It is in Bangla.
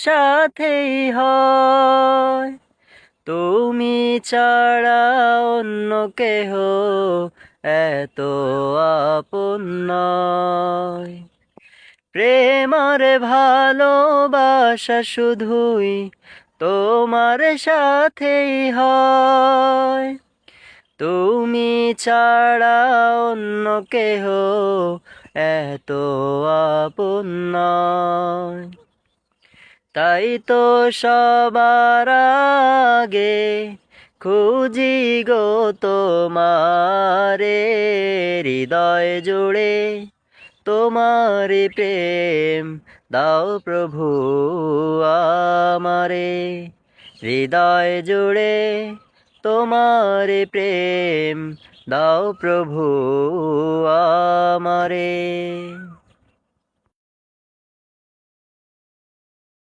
সাথেই হয়। তুমি ছাড়া অন্য কেহ এত আপন নয়। প্রেম আর ভালোবাসা শুধুই তোমার সাথেই হয়। তুমি ছাড়া অন্য কেহ এত আপন নয়। তাই তো সবার আগে খুঁজি গো তোমারে, হৃদয় জুড়ে তোমারি প্রেম দাও প্রভু আমারে। হৃদয় জুড়ে তোমারি প্রেম দাও প্রভু আমারে।